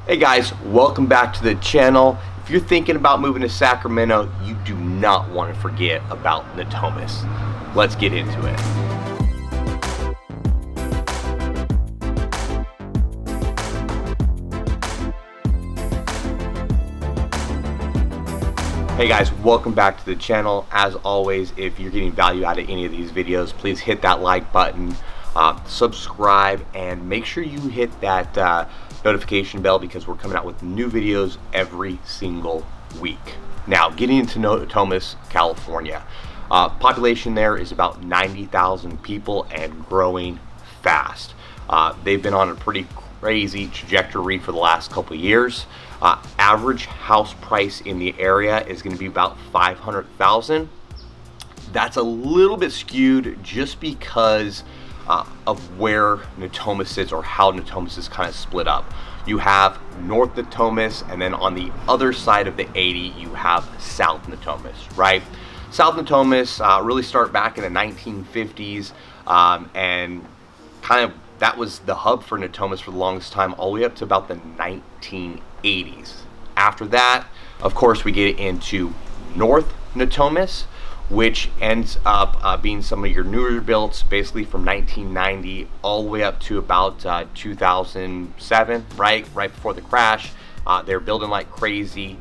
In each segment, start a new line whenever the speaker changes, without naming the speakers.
Hey guys, welcome back to the channel. If you're thinking about moving to Sacramento, you do not want to forget about Natomas. Let's get into it. Hey guys, welcome back to the channel. As always, if you're getting value out of any of these videos, please hit that like button, subscribe, and make sure you hit that notification bell because we're coming out with new videos every single week. Now, getting into Natomas, California. Population there is about 90,000 people and growing fast. They've been on a pretty crazy trajectory for the last couple of years. Average house price in the area is going to be about $500,000. That's a little bit skewed just because of where Natomas sits, or how Natomas is kind of split up. You have North Natomas, and then on the other side of the 80 you have South Natomas, right? South Natomas really start back in the 1950s, and kind of that was the hub for Natomas for the longest time, all the way up to about the 1980s. After that, of course, we get into North Natomas, which ends up being some of your newer builds, basically from 1990 all the way up to about 2007, right before the crash. They're building like crazy,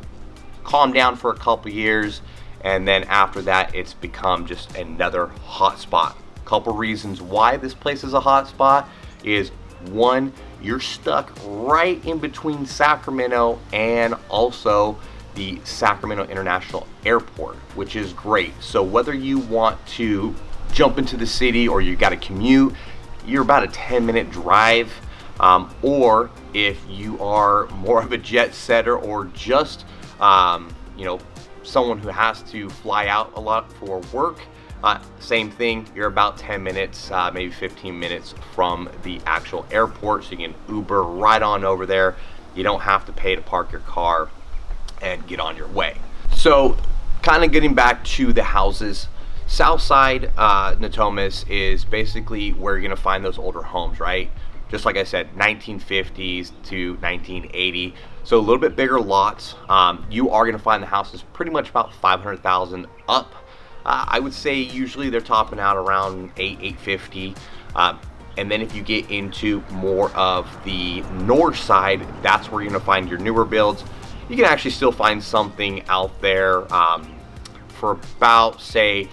calmed down for a couple years, and then after that it's become just another hot spot. Couple reasons why this place is a hot spot is, one, you're stuck right in between Sacramento and also the Sacramento International Airport, which is great. So whether you want to jump into the city or you got to commute, you're about a 10-minute drive. Or if you are more of a jet setter, or just someone who has to fly out a lot for work, same thing. You're about 10 minutes, maybe 15 minutes from the actual airport, so you can Uber right on over there. You don't have to pay to park your car and get on your way. So kind of getting back to the houses, south side Natomas is basically where you're going to find those older homes, right? Just like I said, 1950s to 1980, so a little bit bigger lots. You are going to find the houses pretty much about 500,000 up. I would say usually they're topping out around 850. And then if you get into more of the north side, that's where you're going to find your newer builds. You can actually still find something out there for about, say,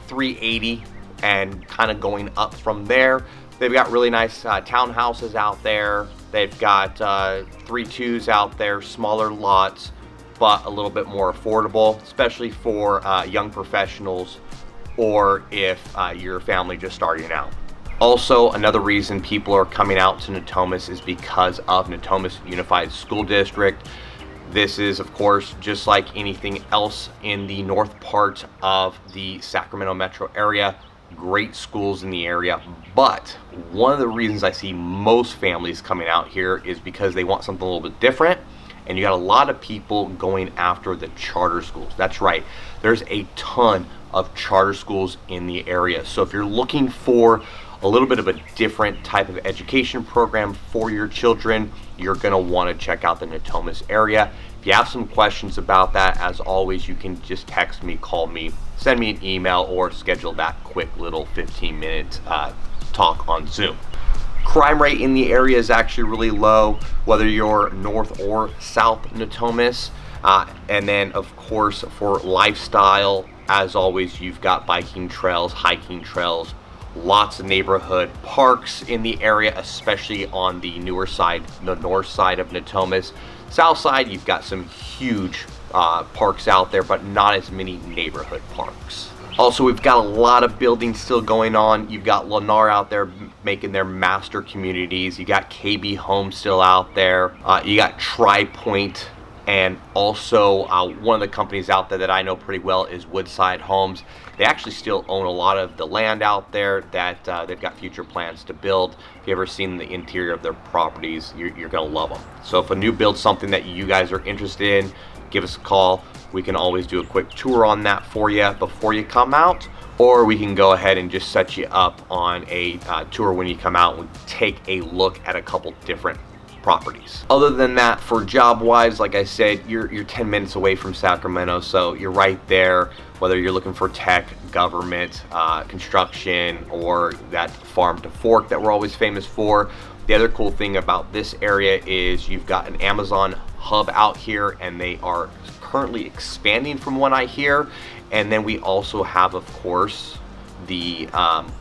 380, and kind of going up from there. They've got really nice townhouses out there. They've got 3.2s out there, smaller lots, but a little bit more affordable, especially for young professionals, or if you're a family just starting out. Also, another reason people are coming out to Natomas is because of Natomas Unified School District. This is, of course, just like anything else in the north part of the Sacramento metro area, great schools in the area. But one of the reasons I see most families coming out here is because they want something a little bit different. And you got a lot of people going after the charter schools. That's right. There's a ton of charter schools in the area. So if you're looking for a little bit of a different type of education program for your children, you're going to want to check out the Natomas area. If you have some questions about that, as always, you can just text me, call me, send me an email, or schedule that quick little 15-minute talk on Zoom. Crime rate in the area is actually really low, whether you're north or south Natomas. And then, of course, for lifestyle, as always, you've got biking trails, hiking trails, lots of neighborhood parks in the area, especially on the newer side, the north side of Natomas. South side, you've got some huge parks out there, but not as many neighborhood parks. Also, we've got a lot of buildings still going on. You've got Lennar out there making their master communities. You got KB Homes still out there. You got Tri-Point, and also one of the companies out there that I know pretty well is Woodside Homes. They actually still own a lot of the land out there that they've got future plans to build. If you've ever seen the interior of their properties, you're gonna love them. So if a new build's something that you guys are interested in, give us a call. We can always do a quick tour on that for you before you come out, or we can go ahead and just set you up on a tour when you come out and take a look at a couple different properties. Other than that, for job wise, like I said, you're 10 minutes away from Sacramento, so you're right there, whether you're looking for tech, government, construction, or that farm to fork that we're always famous for. The other cool thing about this area is you've got an Amazon hub out here, and they are currently expanding from what I hear. And then we also have, of course, the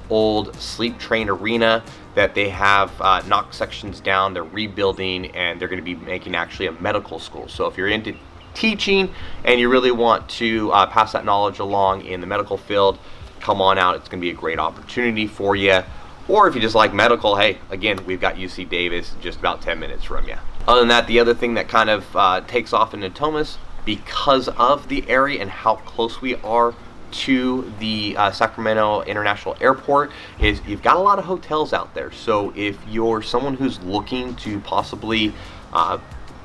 old sleep train arena that they have knocked sections down. They're rebuilding, and they're going to be making actually a medical school. So if you're into teaching and you really want to pass that knowledge along in the medical field, come on out. It's going to be a great opportunity for you. Or if you just like medical, hey, again, we've got UC Davis just about 10 minutes from you. Other than that, the other thing that kind of takes off in Natomas, because of the area and how close we are to the Sacramento International Airport, is you've got a lot of hotels out there. So if you're someone who's looking to possibly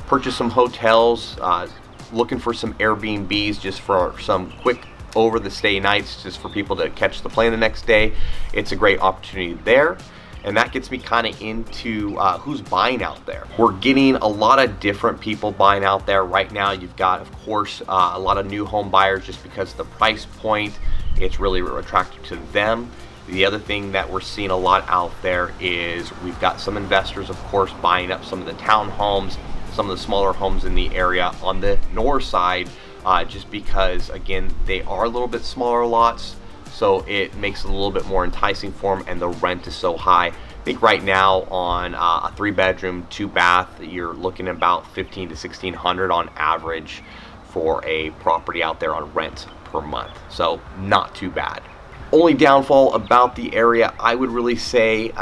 purchase some hotels, looking for some Airbnbs just for some quick over the stay nights, just for people to catch the plane the next day, it's a great opportunity there. And that gets me kind of into who's buying out there. We're getting a lot of different people buying out there right now. You've got, of course, a lot of new home buyers, just because of the price point, it's really attractive to them. The other thing that we're seeing a lot out there is we've got some investors, of course, buying up some of the townhomes, some of the smaller homes in the area on the north side, just because, again, they are a little bit smaller lots, so it makes it a little bit more enticing for them, and the rent is so high. I think right now on a 3-bedroom, 2-bath, you're looking at about $1,500 to $1,600 on average for a property out there on rent per month, so not too bad. Only downfall about the area, I would really say,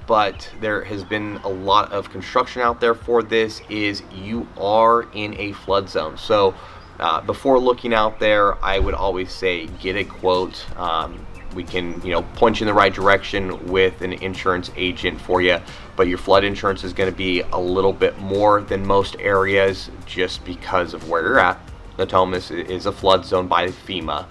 but there has been a lot of construction out there for this, is you are in a flood zone. So before looking out there, I would always say get a quote. We can, point you in the right direction with an insurance agent for you, but your flood insurance is going to be a little bit more than most areas, just because of where you're at. Natomas is a flood zone by FEMA.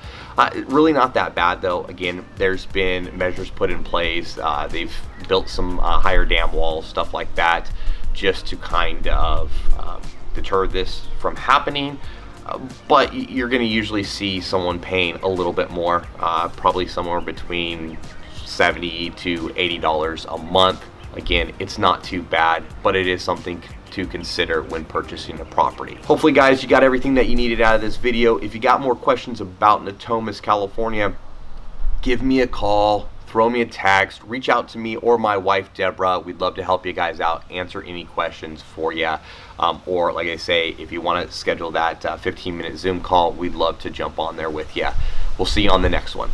Really not that bad though. Again, there's been measures put in place. They've built some higher dam walls, stuff like that, just to kind of deter this from happening. But you're going to usually see someone paying a little bit more, probably somewhere between $70 to $80 a month. Again, it's not too bad, but it is something to consider when purchasing a property. Hopefully, guys, you got everything that you needed out of this video. If you got more questions about Natomas, California, give me a call, throw me a text, reach out to me or my wife, Deborah. We'd love to help you guys out, answer any questions for you. Or like I say, if you want to schedule that 15-minute Zoom call, we'd love to jump on there with you. We'll see you on the next one.